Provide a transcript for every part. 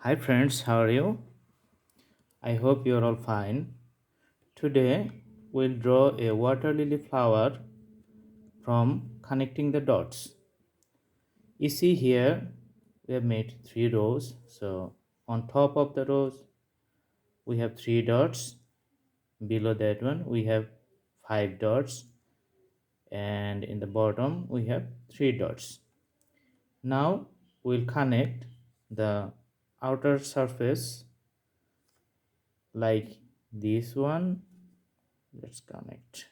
Hi friends, how are you? I hope you are all fine. Today we'll draw a water lily flower from connecting the dots. You see here we have made three rows. So on top of the rows we have three dots. Below that one we have five dots, and in the bottom we have three dots. Now we'll connect the outer surface like this one. Let's connect.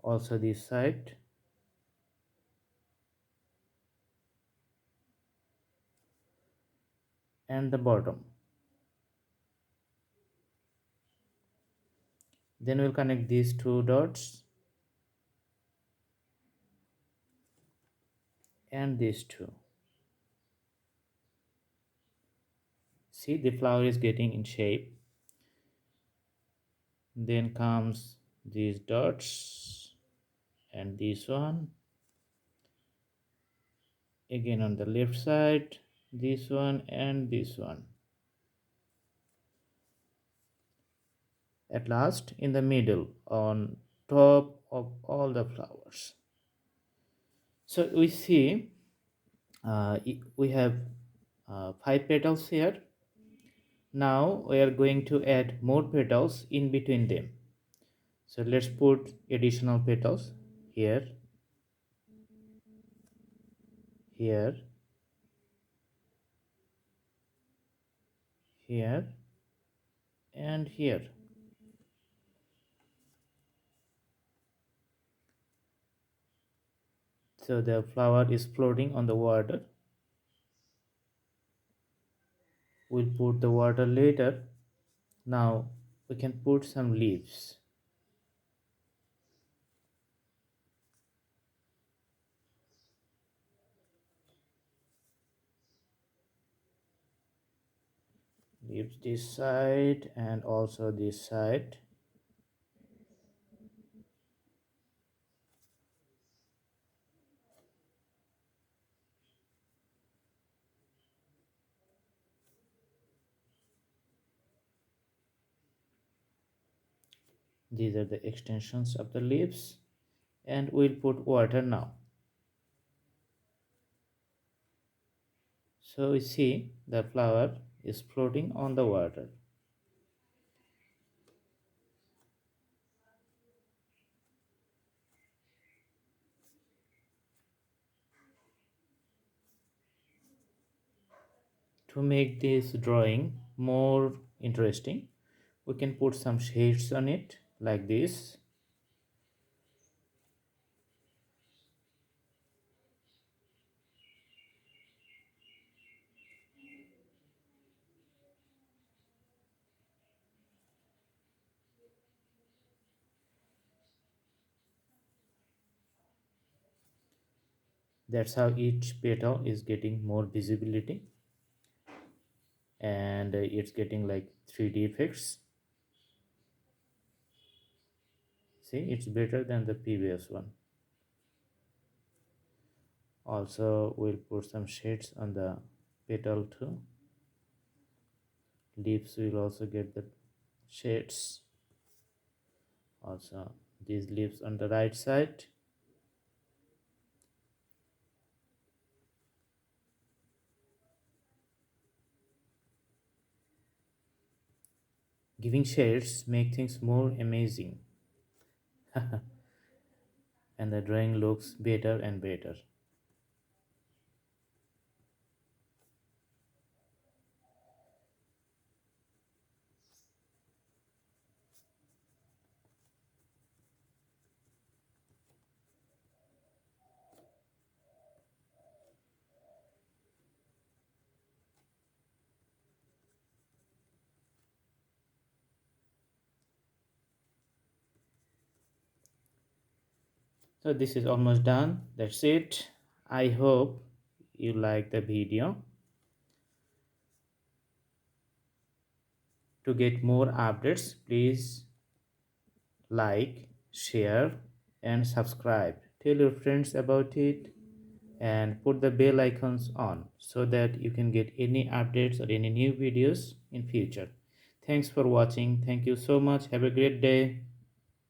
Also this side, and the bottom. Then we'll connect these two dots and these two. See, the flower is getting in shape. Then comes these dots and this one. Again on the left side, this one and this one. At last, in the middle, on top of all the flowers. So we see we have five petals here. Now we are going to add more petals in between them. So let's put additional petals here, here, here, and here. So the flower is floating on the water. We'll put the water later. Now we can put some leaves. Leaves this side and also this side. These are the extensions of the leaves, and we'll put water now. So we see the flower is floating on the water. To make this drawing more interesting, we can put some shades on it like this. That's how each petal is getting more visibility, and it's getting like 3D effects. See, it's better than the previous one. Also we'll put some shades on the petal too. Leaves will also get the shades. Also these leaves on the right side. Giving shades make things more amazing. And the drawing looks better and better. So this is almost done. That's it. I hope you like the video. To get more updates, please like, share, and subscribe. Tell your friends about it and put the bell icons on so that you can get any updates or any new videos in future. Thanks for watching. Thank you so much. Have a great day.